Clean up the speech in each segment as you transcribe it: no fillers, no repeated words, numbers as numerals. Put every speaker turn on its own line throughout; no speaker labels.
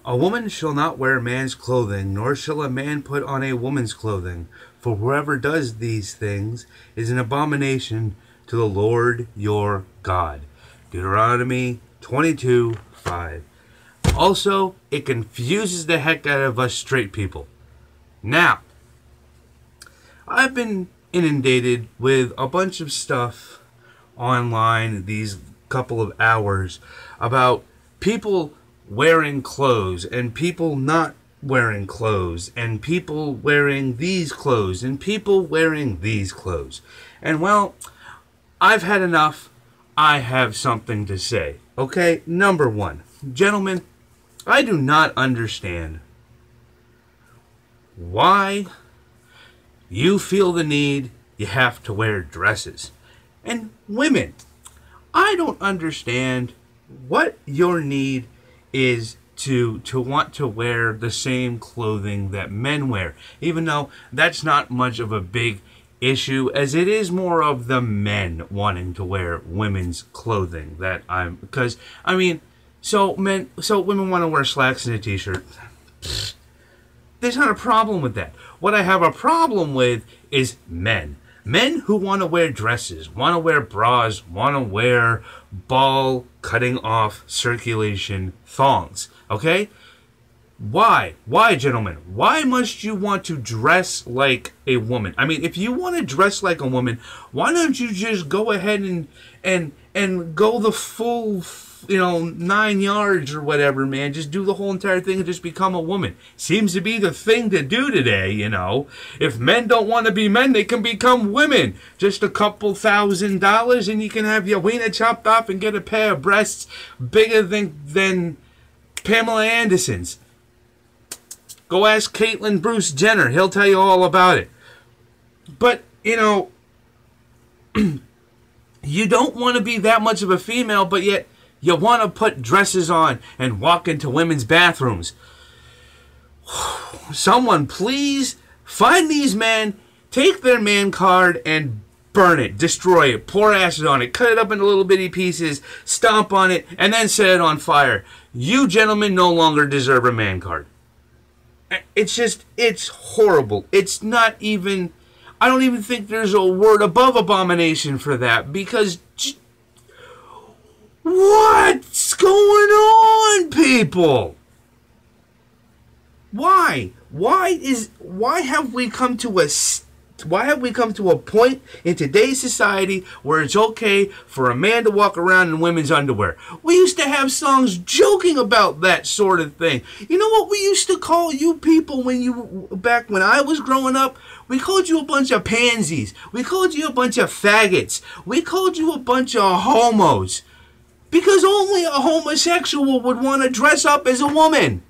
A woman shall not wear man's clothing, nor shall a man put on a woman's clothing. For whoever does these things is an abomination to the Lord your God. Deuteronomy 22:5. Also, it confuses the heck out of us straight people. Now, I've been inundated with a bunch of stuff online these couple of hours about people wearing clothes and people not wearing clothes and people wearing these clothes and people wearing these clothes. And well, I've had enough. I have something to say. Okay, number one, gentlemen, I do not understand why you feel the need you have to wear dresses. And women, I don't understand what your need is to want to wear the same clothing that men wear, even though that's not much of a big issue, as it is more of the men wanting to wear women's clothing because so women want to wear slacks and a t-shirt. There's not a problem with that. What I have a problem with is men. Men who want to wear dresses, want to wear bras, want to wear ball cutting off circulation thongs. Okay? Why? Why, gentlemen? Why must you want to dress like a woman? I mean, if you want to dress like a woman, why don't you just go ahead and go the full 9 yards or whatever, man. Just do the whole entire thing and just become a woman. Seems to be the thing to do today, If men don't want to be men, they can become women. Just a couple $1,000 and you can have your wiener chopped off and get a pair of breasts bigger than Pamela Anderson's. Go ask Caitlyn Bruce Jenner. He'll tell you all about it. But, you don't want to be that much of a female, but yet you want to put dresses on and walk into women's bathrooms. Someone please find these men, take their man card and burn it, destroy it, pour acid on it, cut it up into little bitty pieces, stomp on it, and then set it on fire. You gentlemen no longer deserve a man card. It's horrible. It's not even, I don't even think there's a word above abomination for that, because what's going on, people? Why have we come to a point in today's society where it's okay for a man to walk around in women's underwear? We used to have songs joking about that sort of thing. You know what we used to call you people back when I was growing up? We called you a bunch of pansies. We called you a bunch of faggots. We called you a bunch of homos. Because only a homosexual would want to dress up as a woman.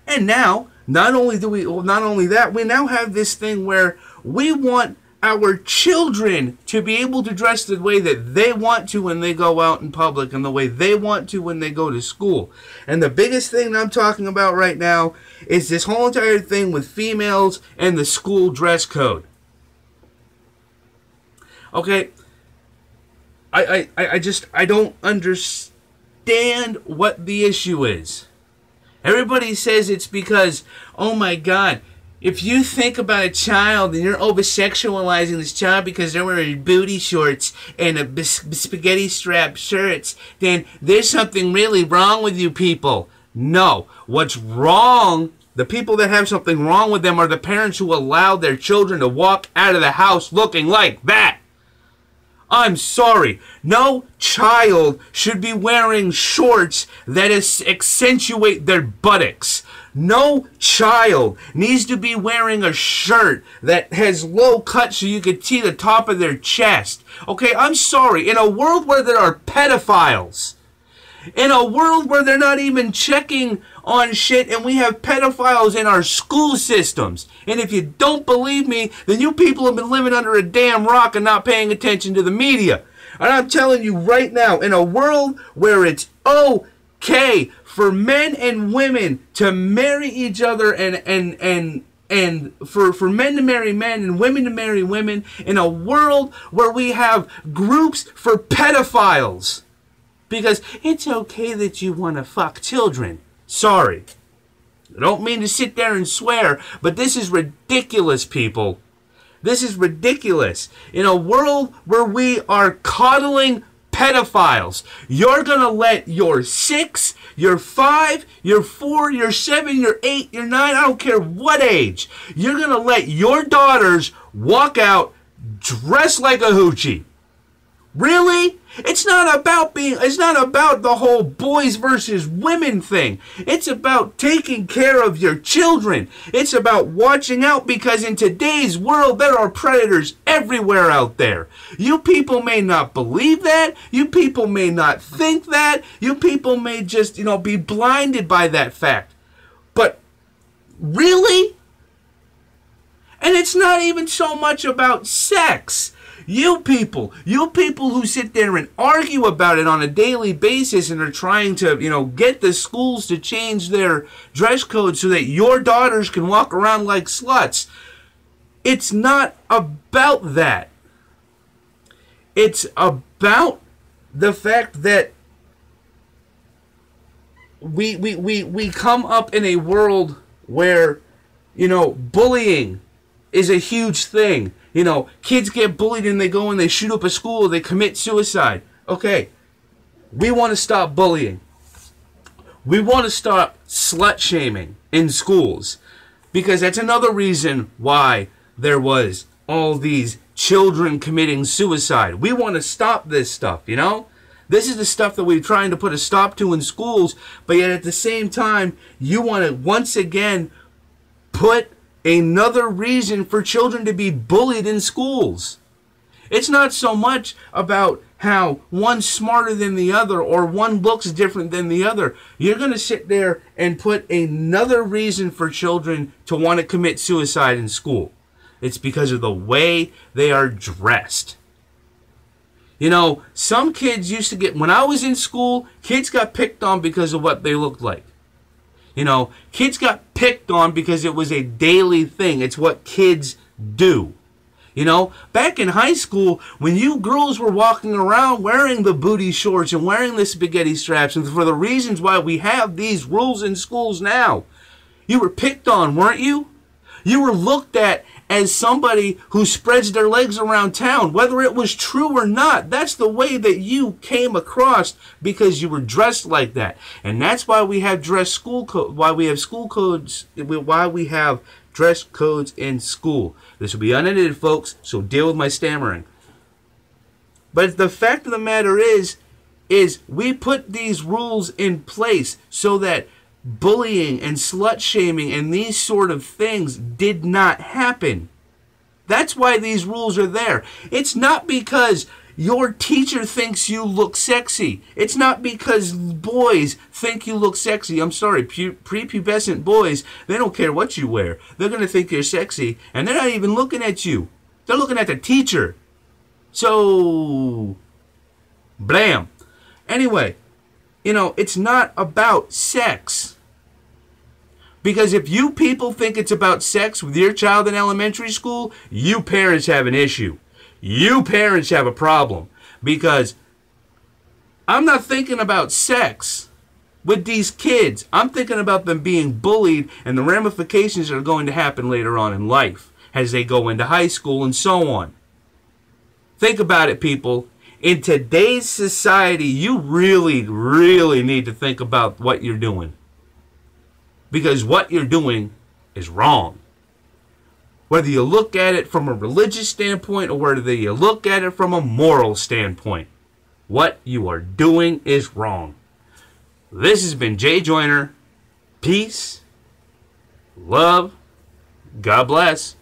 And now, not only that, we now have this thing where we want our children to be able to dress the way that they want to when they go out in public and the way they want to when they go to school. And the biggest thing that I'm talking about right now is this whole entire thing with females and the school dress code. Okay, I don't understand what the issue is. Everybody says it's because, oh my God, if you think about a child and you're over-sexualizing this child because they're wearing booty shorts and spaghetti strap shirts, then there's something really wrong with you people. No, what's wrong, the people that have something wrong with them are the parents who allow their children to walk out of the house looking like that. I'm sorry. No child should be wearing shorts that accentuate their buttocks. No child needs to be wearing a shirt that has low cut so you can see the top of their chest. Okay, I'm sorry. In a world where there are pedophiles, in a world where they're not even checking on shit and we have pedophiles in our school systems. And if you don't believe me, then you people have been living under a damn rock and not paying attention to the media. And I'm telling you right now, in a world where it's okay for men and women to marry each other and for men to marry men and women to marry women, in a world where we have groups for pedophiles, because it's okay that you want to fuck children. Sorry. I don't mean to sit there and swear, but this is ridiculous, people. This is ridiculous. In a world where we are coddling pedophiles, you're going to let your 6, your 5, your 4, your 7, your 8, your 9, I don't care what age, you're going to let your daughters walk out dressed like a hoochie. Really? It's not about the whole boys versus women thing. It's about taking care of your children. It's about watching out, because in today's world there are predators everywhere out there. You people may not believe that. You people may not think that. You people may just, be blinded by that fact. But really? And it's not even so much about sex. You people who sit there and argue about it on a daily basis and are trying to, get the schools to change their dress code so that your daughters can walk around like sluts. It's not about that. It's about the fact that we come up in a world where, bullying is a huge thing. Kids get bullied and they go and they shoot up a school, they commit suicide. Okay, we want to stop bullying. We want to stop slut shaming in schools, because that's another reason why there was all these children committing suicide. We want to stop this stuff, This is the stuff that we're trying to put a stop to in schools, but yet at the same time, you want to once again put another reason for children to be bullied in schools. It's not so much about how one's smarter than the other or one looks different than the other. You're going to sit there and put another reason for children to want to commit suicide in school. It's because of the way they are dressed. Some kids used to when I was in school, kids got picked on because of what they looked like. Kids got picked on because it was a daily thing. It's what kids do. Back in high school, when you girls were walking around wearing the booty shorts and wearing the spaghetti straps, and for the reasons why we have these rules in schools now, you were picked on, weren't you? You were looked at as somebody who spreads their legs around town, whether it was true or not. That's the way that you came across, because you were dressed like that. And that's why we have why we have school codes, why we have dress codes in school. This will be unedited, folks, so deal with my stammering. But the fact of the matter is we put these rules in place so that bullying and slut shaming and these sort of things did not happen. That's why these rules are there. It's not because your teacher thinks you look sexy. It's not because boys think you look sexy. I'm sorry, prepubescent boys, they don't care what you wear. They're going to think you're sexy, and they're not even looking at you. They're looking at the teacher. So, blam. Anyway, it's not about sex. Because if you people think it's about sex with your child in elementary school, you parents have an issue. You parents have a problem. Because I'm not thinking about sex with these kids. I'm thinking about them being bullied and the ramifications that are going to happen later on in life as they go into high school and so on. Think about it, people. In today's society, you really, really need to think about what you're doing. Because what you're doing is wrong. Whether you look at it from a religious standpoint or whether you look at it from a moral standpoint, what you are doing is wrong. This has been Jay Joyner. Peace, love, God bless.